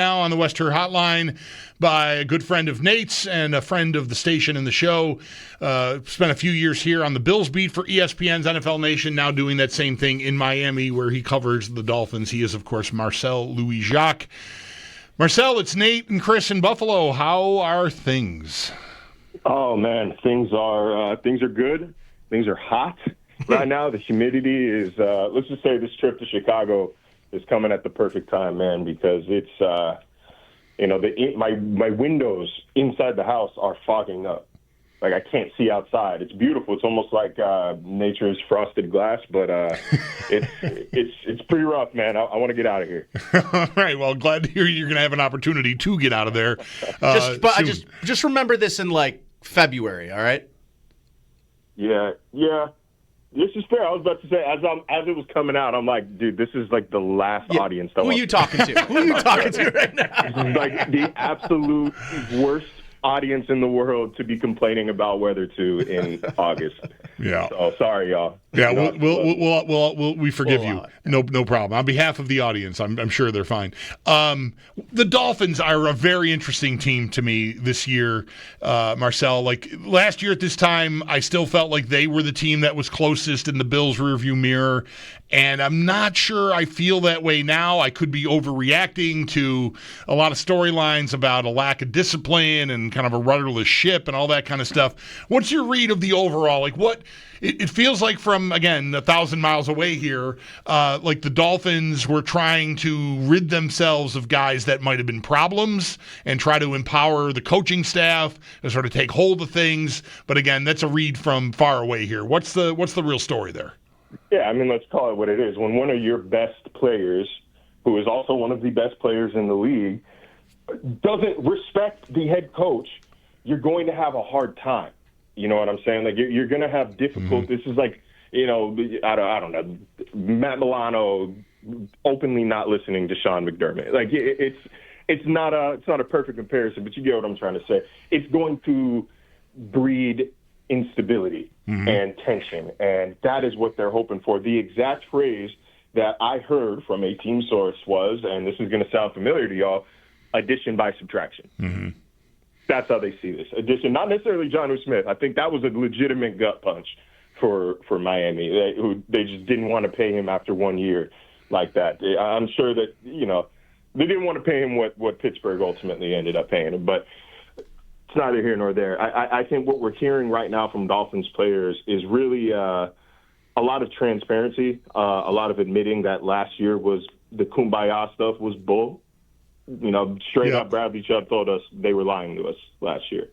now on the West Her Hotline by a good friend of Nate's and a friend of the station and the show. Spent a few years here on the Bills beat for ESPN's NFL Nation, now doing that same thing in Miami where he covers the Dolphins. He is, of course, Marcel Louis-Jacques. Marcel, it's Nate and Chris in Buffalo. How are things? Oh, man, things are good. Things are hot right now. The humidity is, let's just say this trip to Chicago is coming at the perfect time, man, because it's, my windows inside the house are fogging up. Like, I can't see outside. It's beautiful. It's almost like nature's frosted glass, but it's pretty rough, man. I want to get out of here. All right. Well, glad to hear you're going to have an opportunity to get out of there. Just remember this in, like, February, all right? Yeah. This is fair. I was about to say, as it was coming out, I'm like, dude, this is like the last audience. Who are you talking to? Who are you talking to right now? This is like the absolute worst audience in the world to be complaining about weather to in August. Yeah. So sorry, y'all. Yeah, we forgive you. No problem. On behalf of the audience, I'm sure they're fine. The Dolphins are a very interesting team to me this year, Marcel. Like last year at this time, I still felt like they were the team that was closest in the Bills' rearview mirror, and I'm not sure I feel that way now. I could be overreacting to a lot of storylines about a lack of discipline and kind of a rudderless ship and all that kind of stuff. What's your read of the overall? Like what it feels like from, again, 1,000 miles away here, like the Dolphins were trying to rid themselves of guys that might have been problems and try to empower the coaching staff and sort of take hold of things. But again, that's a read from far away here. What's the real story there? Yeah, I mean, let's call it what it is. When one of your best players, who is also one of the best players in the league, doesn't respect the head coach, you're going to have a hard time. You know what I'm saying? Like, you're going to have difficult. This is like, I don't know, Matt Milano openly not listening to Sean McDermott. Like, it's not a perfect comparison, but you get what I'm trying to say. It's going to breed instability and tension, and that is what they're hoping for. The exact phrase that I heard from a team source was, and this is going to sound familiar to y'all, addition by subtraction. That's how they see this. Addition, not necessarily Jonnu Smith. I think that was a legitimate gut punch for Miami. They just didn't want to pay him after 1 year like that. I'm sure that, they didn't want to pay him what Pittsburgh ultimately ended up paying him, but it's neither here nor there. I think what we're hearing right now from Dolphins players is really a lot of transparency, a lot of admitting that last year was the kumbaya stuff was bull. Straight up, Bradley Chubb told us they were lying to us last year,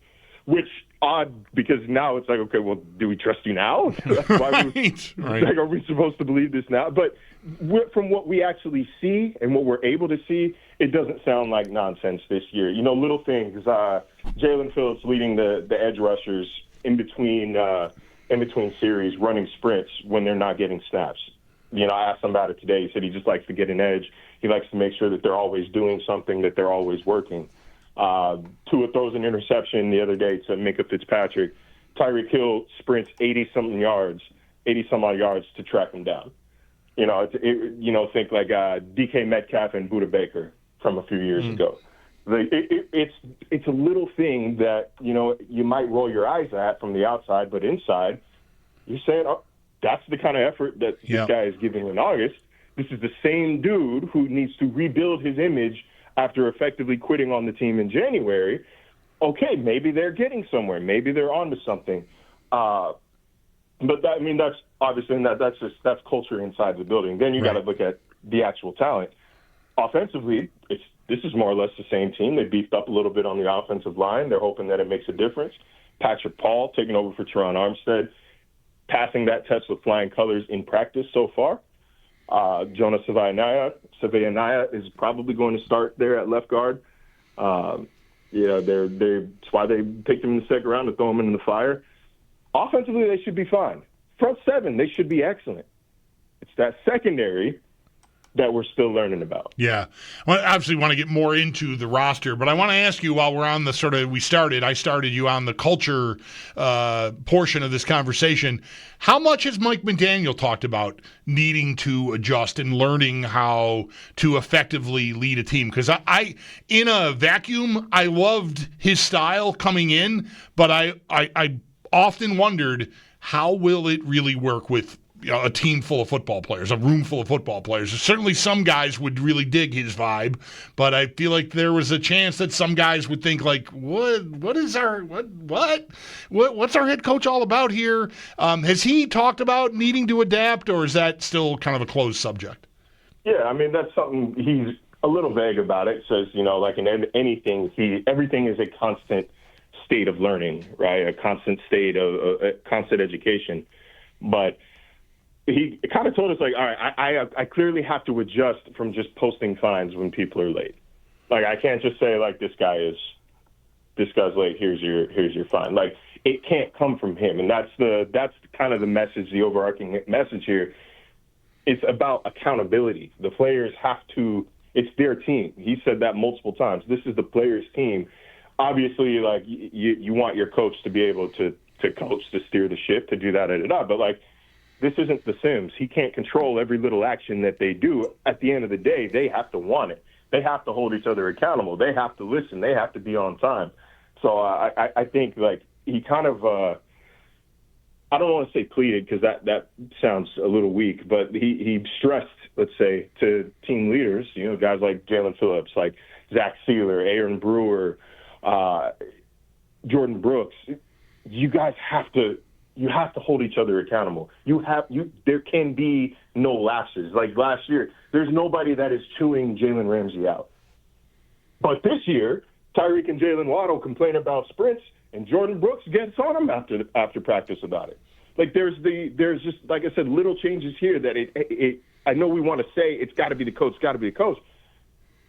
which odd because now it's like, okay, well, do we trust you now? Right. Like, are we supposed to believe this now? But from what we actually see and what we're able to see, it doesn't sound like nonsense this year. Little things. Jalen Phillips leading the edge rushers in between series, running sprints when they're not getting snaps. I asked him about it today. He said he just likes to get an edge. He likes to make sure that they're always doing something, that they're always working. Tua throws an interception the other day to Minkah Fitzpatrick. Tyreek Hill sprints 80-some odd yards to track him down. Think like DK Metcalf and Budda Baker from a few years ago. It's a little thing that, you might roll your eyes at from the outside, but inside, you're saying, oh, that's the kind of effort that this guy is giving in August. This is the same dude who needs to rebuild his image after effectively quitting on the team in January. Okay, maybe they're getting somewhere. Maybe they're onto something. But that's obviously that's culture inside the building. Then you got to look at the actual talent. Offensively, this is more or less the same team. They beefed up a little bit on the offensive line. They're hoping that it makes a difference. Patrick Paul taking over for Teron Armstead, passing that test with flying colors in practice so far. Jonah Savaianaya is probably going to start there at left guard. That's why they picked him in the second round to throw him into the fire. Offensively, they should be fine. Front seven, they should be excellent. It's that secondary that we're still learning about. Yeah. Well, I obviously want to get more into the roster, but I want to ask you while we're on the I started you on the culture portion of this conversation. How much has Mike McDaniel talked about needing to adjust and learning how to effectively lead a team? Because I in a vacuum, I loved his style coming in, but I often wondered, how will it really work with a team full of football players, a room full of football players? Certainly some guys would really dig his vibe, but I feel like there was a chance that some guys would think like, what's our head coach all about here? Has he talked about needing to adapt, or is that still kind of a closed subject? Yeah, I mean, that's something he's a little vague about. It says, like in anything, everything is a constant state of learning, right? A constant state of constant education. But he kind of told us, like, all right, I clearly have to adjust from just posting fines when people are late. Like, I can't just say, like, this guy's late, here's your fine. Like, it can't come from him. And that's kind of the message, the overarching message here. It's about accountability. The players have to, it's their team. He said that multiple times. This is the players' team. Obviously, like, you want your coach to be able to coach, to steer the ship, to do that, but, like, this isn't The Sims. He can't control every little action that they do. At the end of the day, they have to want it. They have to hold each other accountable. They have to listen. They have to be on time. So I think, like, he kind of I don't want to say pleaded, because that sounds a little weak, but he stressed, let's say, to team leaders, guys like Jalen Phillips, like Zach Sealer, Aaron Brewer, Jordan Brooks. You guys have to hold each other accountable. There can be no lapses. Like last year, there's nobody that is chewing Jalen Ramsey out. But this year, Tyreek and Jalen Waddle complain about sprints, and Jordan Brooks gets on them after practice about it. Like there's just, like I said, little changes here that I know we want to say it's got to be the coach,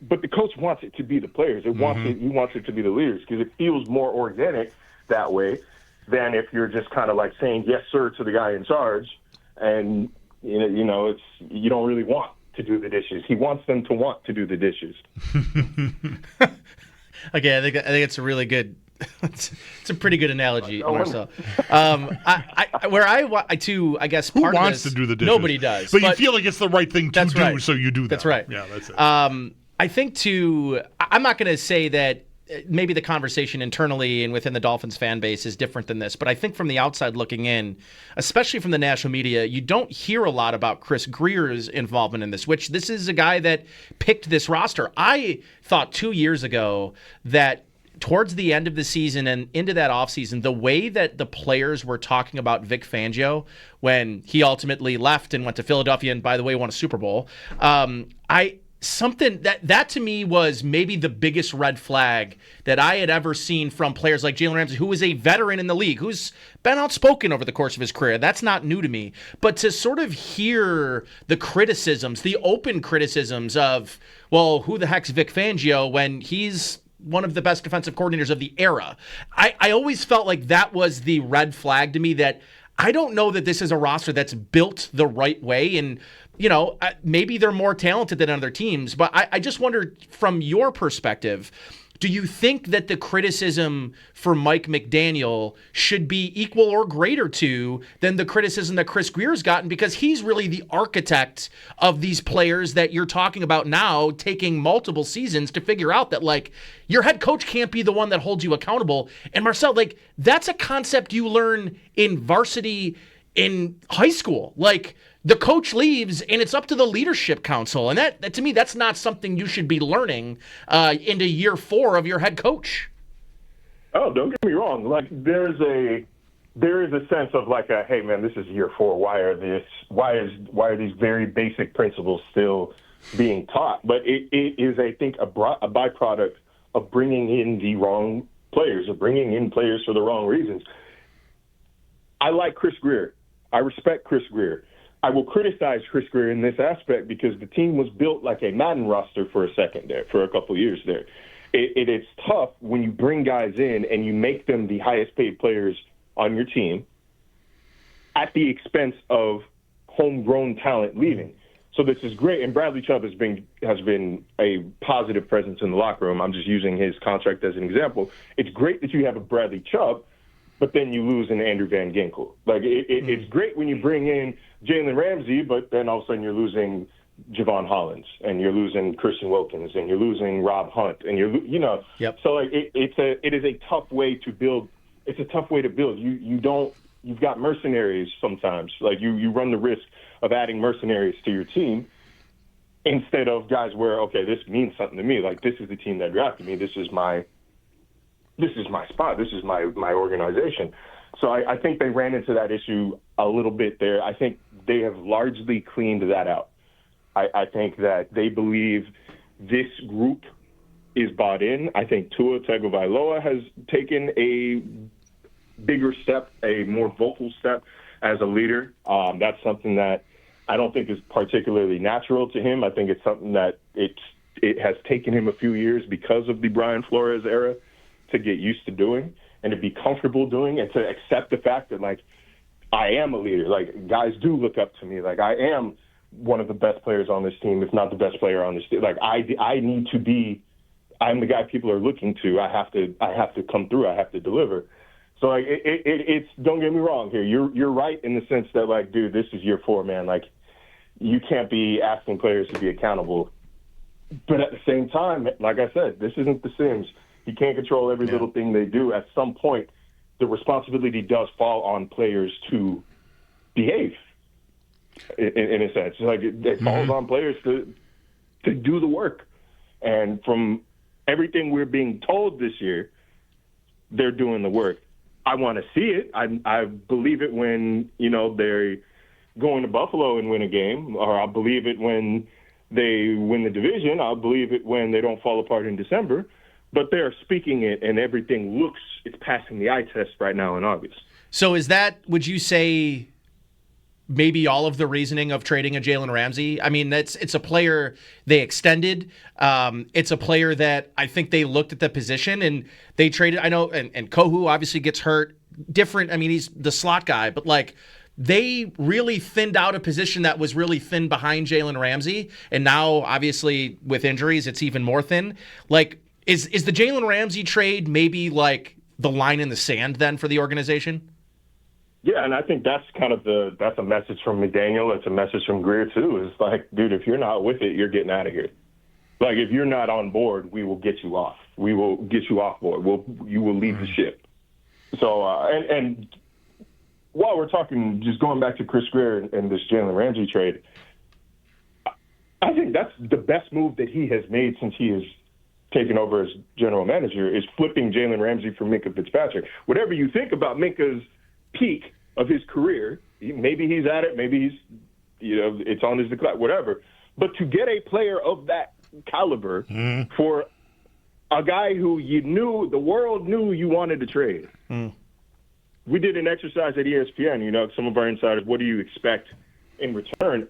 but the coach wants it to be the players. He wants it to be the leaders, because it feels more organic that way than if you're just kind of like saying yes sir to the guy in charge, and you don't really want to do the dishes. He wants them to want to do the dishes. Okay, I think it's a really good. It's a pretty good analogy, Marcel. I guess who part wants of this, to do the dishes? Nobody does, but you feel like it's the right thing to do, right. So you do that. That's right. Yeah, that's it. I think I'm not going to say that maybe the conversation internally and within the Dolphins fan base is different than this, but I think from the outside looking in, especially from the national media, you don't hear a lot about Chris Grier's involvement in this, which this is a guy that picked this roster. I thought 2 years ago that towards the end of the season and into that offseason, the way that the players were talking about Vic Fangio when he ultimately left and went to Philadelphia and, by the way, won a Super Bowl, something that to me was maybe the biggest red flag that I had ever seen from players like Jalen Ramsey, who is a veteran in the league, who's been outspoken over the course of his career. That's not new to me. But to sort of hear the criticisms, the open criticisms of, well, who the heck's Vic Fangio when he's one of the best defensive coordinators of the era, I always felt like that was the red flag to me, that I don't know that this is a roster that's built the right way. And maybe they're more talented than other teams, but I just wonder, from your perspective, do you think that the criticism for Mike McDaniel should be equal or greater to than the criticism that Chris Grier's gotten, because he's really the architect of these players that you're talking about now, taking multiple seasons to figure out that, like, your head coach can't be the one that holds you accountable. And Marcel, like, that's a concept you learn in varsity in high school. Like, the coach leaves, and it's up to the leadership council. And that to me, that's not something you should be learning into year 4 of your head coach. Oh, don't get me wrong. Like, there is a sense of like, hey man, this is year 4. Why are these very basic principles still being taught? But it is, I think, a byproduct of bringing in the wrong players, of bringing in players for the wrong reasons. I like Chris Grier. I respect Chris Grier. I will criticize Chris Grier in this aspect because the team was built like a Madden roster for a couple of years there. It's tough when you bring guys in and you make them the highest paid players on your team at the expense of homegrown talent leaving. So this is great, and Bradley Chubb has been a positive presence in the locker room. I'm just using his contract as an example. It's great that you have a Bradley Chubb, but then you lose an Andrew Van Ginkel. Like it's great when you bring in Jalen Ramsey, but then all of a sudden you're losing Javon Hollins, and you're losing Christian Wilkins, and you're losing Rob Hunt, and Yep. So like it is a tough way to build. It's a tough way to build. You've got mercenaries sometimes. Like you run the risk of adding mercenaries to your team instead of guys where, okay, this means something to me. Like, this is the team that drafted me. This is my spot. This is my organization. So I think they ran into that issue a little bit there. I think they have largely cleaned that out. I think that they believe this group is bought in. I think Tua Tagovailoa has taken a bigger step, a more vocal step as a leader. That's something that I don't think is particularly natural to him. I think it's something that it has taken him a few years because of the Brian Flores era to get used to doing and to be comfortable doing and to accept the fact that, like, I am a leader. Like, guys do look up to me. Like, I am one of the best players on this team, if not the best player on this team. Like, I need to be – I'm the guy people are looking to. I have to come through. I have to deliver. So, like, it's don't get me wrong here. You're right in the sense that, like, dude, this is year 4, man. Like, you can't be asking players to be accountable. But at the same time, like I said, this isn't The Sims. You can't control every little thing they do. At some point, the responsibility does fall on players to behave, in a sense. Like, it falls on players to do the work. And from everything we're being told this year, they're doing the work. I want to see it. I believe it when, they're going to Buffalo and win a game, or I'll believe it when they win the division. I'll believe it when they don't fall apart in December. But they're speaking it, and everything it's passing the eye test right now in August. So is that, would you say, maybe all of the reasoning of trading a Jalen Ramsey? I mean, it's a player they extended. It's a player that I think they looked at the position and they traded. I know, and Kohu obviously gets hurt. Different. I mean, he's the slot guy, but like they really thinned out a position that was really thin behind Jalen Ramsey, and now obviously with injuries, it's even more thin. Like, is the Jalen Ramsey trade maybe like the line in the sand then for the organization? Yeah, and I think that's kind of that's a message from McDaniel. It's a message from Greer too. It's like, dude, if you're not with it, you're getting out of here. Like, if you're not on board, we will get you off. We will get you off board. You will leave the ship. So, and while we're talking, just going back to Chris Greer and this Jalen Ramsey trade, I think that's the best move that he has made since he has taken over as general manager, is flipping Jalen Ramsey for Minkah Fitzpatrick. Whatever you think about Minkah's peak of his career, maybe he's at it, maybe he's, it's on his decline, whatever. But to get a player of that caliber for a guy who the world knew you wanted to trade. We did an exercise at ESPN, some of our insiders, what do you expect in return?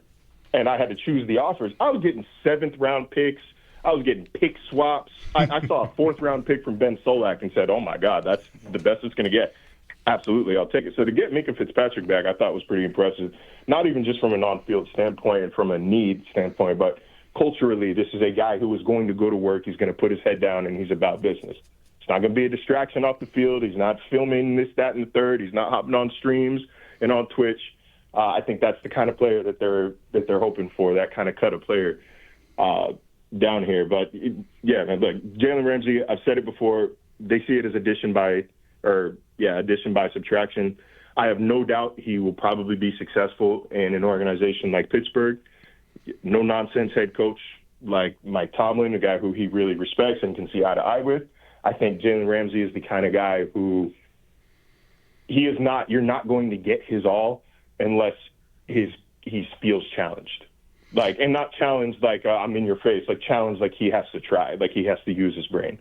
And I had to choose the offers. I was getting 7th-round picks. I was getting pick swaps. I saw a 4th-round pick from Ben Solak and said, oh, my God, that's the best it's going to get. Absolutely, I'll take it. So to get Minkah Fitzpatrick back, I thought was pretty impressive, not even just from an on-field standpoint and from a need standpoint, but culturally, this is a guy who is going to go to work. He's going to put his head down, and he's about business. It's not going to be a distraction off the field. He's not filming this, that, and the third. He's not hopping on streams and on Twitch. I think that's the kind of player that they're hoping for, that kind of cut of player down here. But, yeah, man, look, Jalen Ramsey, I've said it before, they see it as addition by subtraction. I have no doubt he will probably be successful in an organization like Pittsburgh. No-nonsense head coach like Mike Tomlin, a guy who he really respects and can see eye to eye with. I think Jalen Ramsey is the kind of guy who you're not going to get his all unless he feels challenged. Like, and not challenged like I'm in your face, like challenged like he has to try, like he has to use his brain.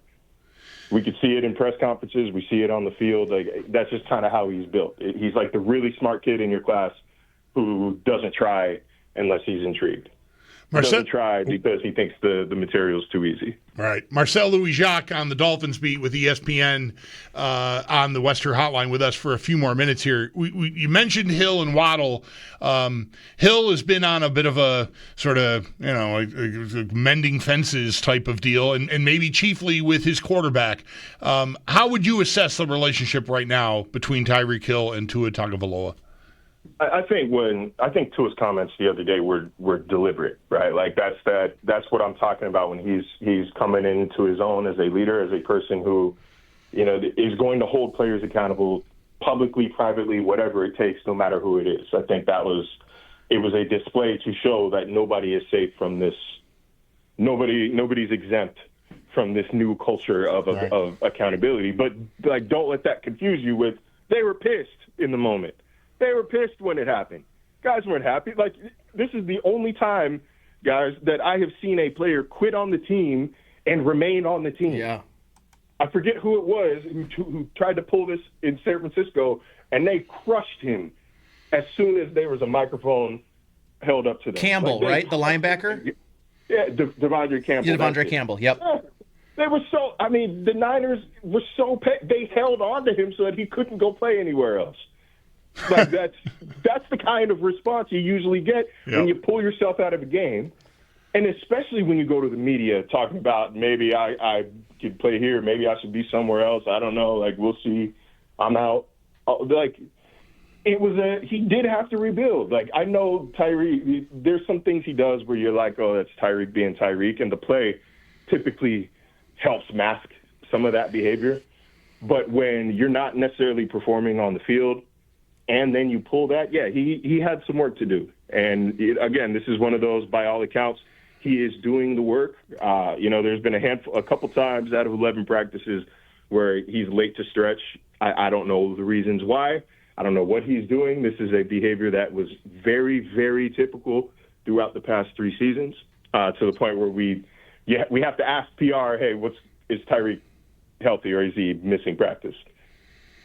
We could see it in press conferences. We see it on the field. Like, that's just kind of how he's built. He's like the really smart kid in your class who doesn't try unless he's intrigued. doesn't try because he thinks the material's too easy. All right. Marcel Louis-Jacques on the Dolphins beat with ESPN on the Western Hotline with us for a few more minutes here. You mentioned Hill and Waddle. Hill has been on a bit of a sort of, like mending fences type of deal, and maybe chiefly with his quarterback. How would you assess the relationship right now between Tyreek Hill and Tua Tagovailoa? I think Tua's comments the other day were deliberate, right? Like that's what I'm talking about when he's coming into his own as a leader, as a person who, is going to hold players accountable publicly, privately, whatever it takes, no matter who it is. I think it was a display to show that nobody is safe from this. Nobody's exempt from this new culture of accountability. But like, don't let that confuse you with they were pissed in the moment. They were pissed when it happened. Guys weren't happy. Like, this is the only time, guys, that I have seen a player quit on the team and remain on the team. Yeah. I forget who it was who tried to pull this in San Francisco, and they crushed him as soon as there was a microphone held up to them. Campbell, right? The linebacker? Yeah, Devondre Campbell. Yeah, Devondre Campbell, yep. Yeah. They were the Niners were they held on to him so that he couldn't go play anywhere else. Like that's the kind of response you usually get when you pull yourself out of a game, and especially when you go to the media talking about maybe I could play here, maybe I should be somewhere else. I don't know. Like, we'll see. I'm out. Like, he did have to rebuild. Like, I know Tyreek. There's some things he does where you're like, oh, that's Tyreek being Tyreek, and the play typically helps mask some of that behavior. But when you're not necessarily performing on the field, and then you pull that, he had some work to do. And again, this is one of those, by all accounts, he is doing the work. There's been a couple times out of 11 practices where he's late to stretch. I don't know the reasons why. I don't know what he's doing. This is a behavior that was very, very typical throughout the past 3 seasons, to the point where we have to ask PR, hey, is Tyreek healthy or is he missing practice?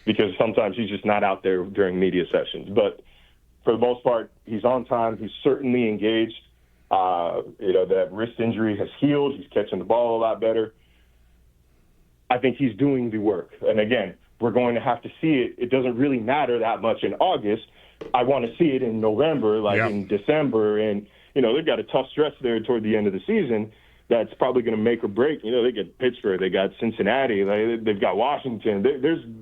Because sometimes he's just not out there during media sessions. But for the most part, he's on time. He's certainly engaged. That wrist injury has healed. He's catching the ball a lot better. I think he's doing the work. And again, we're going to have to see it. It doesn't really matter that much in August. I want to see it in November, in December. And, they've got a tough stretch there toward the end of the season that's probably going to make or break. They get Pittsburgh, they got Cincinnati, they've got Washington.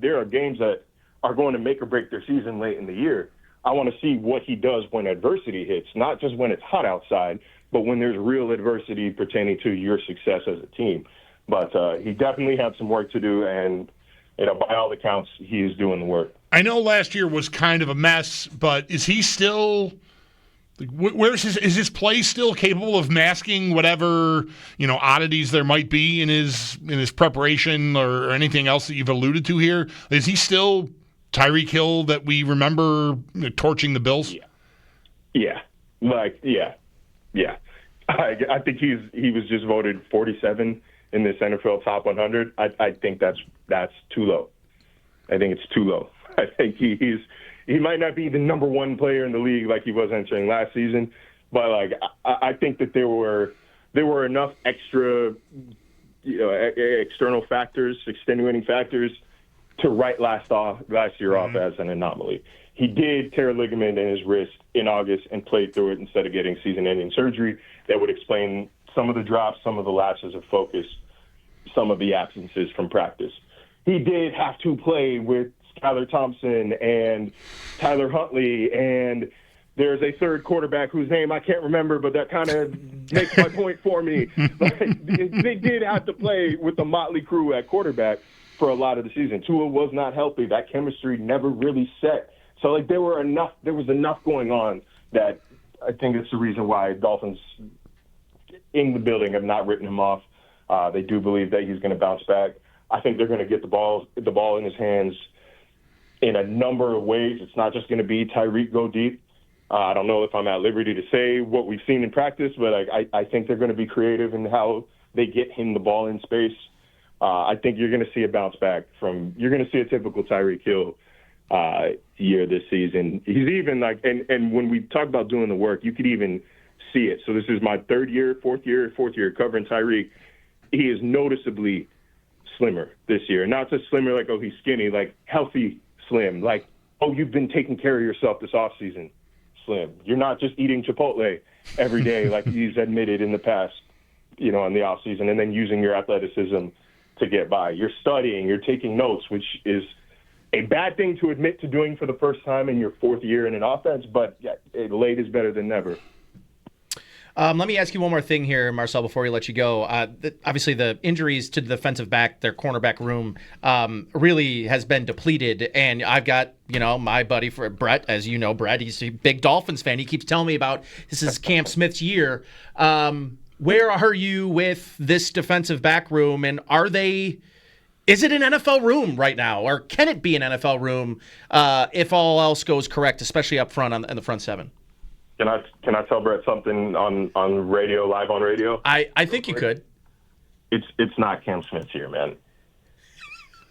There are games that are going to make or break their season late in the year. I want to see what he does when adversity hits, not just when it's hot outside, but when there's real adversity pertaining to your success as a team. But he definitely had some work to do, and by all accounts, he is doing the work. I know last year was kind of a mess, but is he still? Is his play still capable of masking whatever oddities there might be in his preparation or anything else that you've alluded to here? Is he still Tyreek Hill that we remember torching the Bills? Yeah. I think he was just voted 47 in this NFL Top 100. I think that's too low. I think it's too low. I think he might not be the number one player in the league like he was entering last season, but I think that there were enough extra external factors, extenuating factors, to write last year off as an anomaly. He did tear a ligament in his wrist in August and played through it instead of getting season-ending surgery. That would explain some of the drops, some of the lapses of focus, some of the absences from practice. He did have to play with Skylar Thompson and Tyler Huntley, and there's a third quarterback whose name I can't remember, but that kind of makes my point for me. They did have to play with the motley crew at quarterback for a lot of the season. Tua was not healthy. That chemistry never really set. So there was enough going on that I think it's the reason why Dolphins in the building have not written him off. They do believe that he's going to bounce back. I think they're going to get the ball in his hands in a number of ways. It's not just going to be Tyreek go deep. I don't know if I'm at liberty to say what we've seen in practice, but I think they're going to be creative in how they get him the ball in space. I think you're going to see a bounce back you're going to see a typical Tyreek Hill year this season. He's even and when we talk about doing the work, you could even see it. So this is my fourth year covering Tyreek. He is noticeably slimmer this year. Not just slimmer like, oh, he's skinny, like healthy slim. Like, oh, you've been taking care of yourself this offseason slim. You're not just eating Chipotle every day like he's admitted in the past, in the offseason, and then using your athleticism to get by. You're studying, you're taking notes, which is a bad thing to admit to doing for the first time in your fourth year in an offense, but yeah, late is better than never. Let me ask you one more thing here, Marcel, before we let you go. Obviously, the injuries to the defensive back, their cornerback room, really has been depleted. And I've got, my buddy Brett, as you know, Brett, he's a big Dolphins fan. He keeps telling me about this is Cam Smith's year. Where are you with this defensive back room? And is it an NFL room right now? Or can it be an NFL room if all else goes correct, especially up front in the front seven? Can I tell Brett something on radio, live on radio? I think you could. It's not Cam Smith's year, man.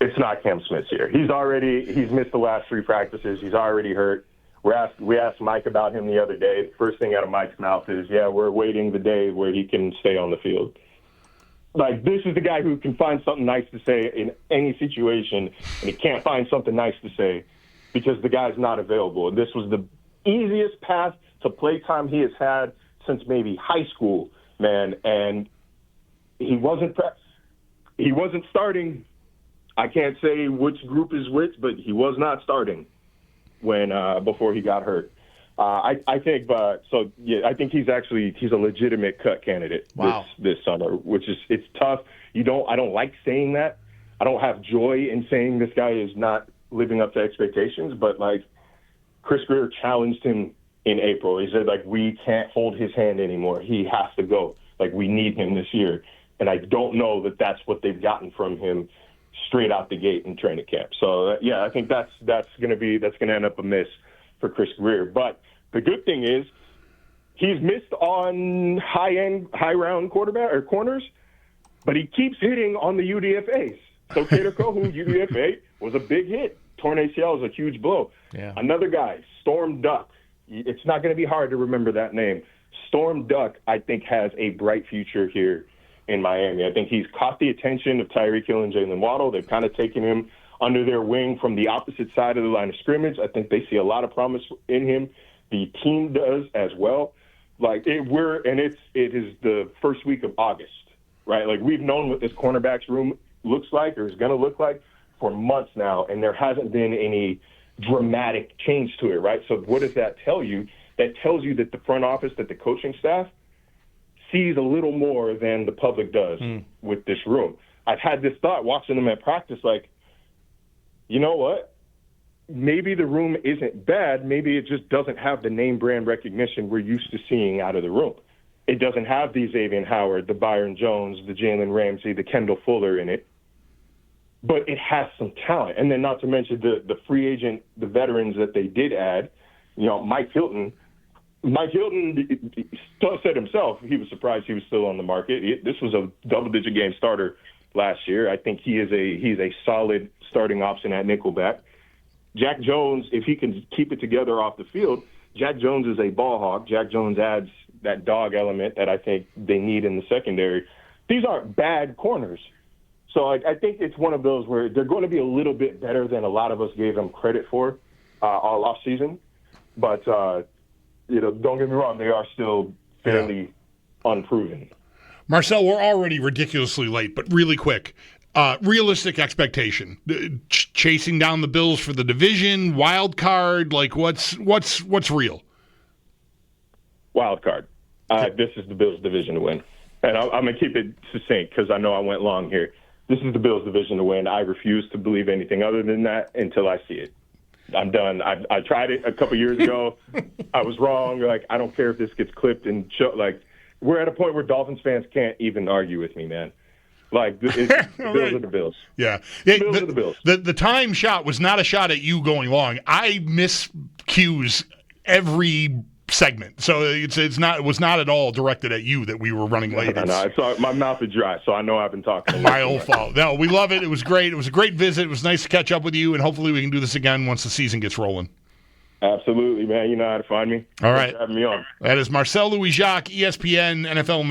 It's not Cam Smith's year. He's missed the last 3 practices. He's already hurt. We asked Mike about him the other day. The first thing out of Mike's mouth is, we're waiting the day where he can stay on the field. Like, this is the guy who can find something nice to say in any situation, and he can't find something nice to say because the guy's not available. This was the easiest path to play time he has had since maybe high school, man, and he wasn't starting. I can't say which group is which, but he was not starting before he got hurt. I think he's a legitimate cut candidate. Wow. This summer, it's tough. I don't like saying that. I don't have joy in saying this guy is not living up to expectations, but like Chris Greer challenged him in April. He said, we can't hold his hand anymore. He has to go. We need him this year. And I don't know that that's what they've gotten from him straight out the gate in training camp. So, I think that's going to end up a miss for Chris Greer. But the good thing is he's missed on high round quarterback or corners, but he keeps hitting on the UDFAs. So Kader Kohu, UDFA, was a big hit. Torn ACL is a huge blow. Yeah. Another guy, Storm Duck. It's not going to be hard to remember that name. Storm Duck, I think, has a bright future here in Miami. I think he's caught the attention of Tyreek Hill and Jalen Waddle. They've kind of taken him under their wing from the opposite side of the line of scrimmage. I think they see a lot of promise in him. The team does as well. It is the first week of August, right? We've known what this cornerbacks room looks like or is going to look like for months now, and there hasn't been any dramatic change to it, right? So what does that tell you? That tells you that the front office, that the coaching staff sees a little more than the public does with this room. I've had this thought watching them at practice, you know what? Maybe the room isn't bad. Maybe it just doesn't have the name brand recognition we're used to seeing out of the room. It doesn't have the Xavier Howard, the Byron Jones, the Jalen Ramsey, the Kendall Fuller in it. But it has some talent. And then not to mention the free agent, the veterans that they did add, Mike Hilton. Mike Hilton said himself he was surprised he was still on the market. This was a double-digit game starter last year. I think he's a solid starting option at nickelback. Jack Jones, if he can keep it together off the field, Jack Jones is a ball hawk. Jack Jones adds that dog element that I think they need in the secondary. These aren't bad corners. So I think it's one of those where they're going to be a little bit better than a lot of us gave them credit for all offseason. But, don't get me wrong, they are still fairly unproven. Marcel, we're already ridiculously late, but really quick. Realistic expectation. Chasing down the Bills for the division, wild card, what's real? Wild card. This is the Bills' division to win. And I'm going to keep it succinct because I know I went long here. This is the Bills' division to win. I refuse to believe anything other than that until I see it. I'm done. I tried it a couple years ago. I was wrong. I don't care if this gets clipped and we're at a point where Dolphins fans can't even argue with me, man. The Bills are the Bills. Yeah. Bills are the Bills. The time shot was not a shot at you going long. I miss cues every segment, so it was not at all directed at you that we were running late. No, my mouth is dry, so I know I've been talking. My own fault. No, we love it. It was great. It was a great visit. It was nice to catch up with you, and hopefully we can do this again once the season gets rolling. Absolutely, man. You know how to find me. All right. Thanks for having me on. That is Marcel Louis-Jacques, ESPN NFL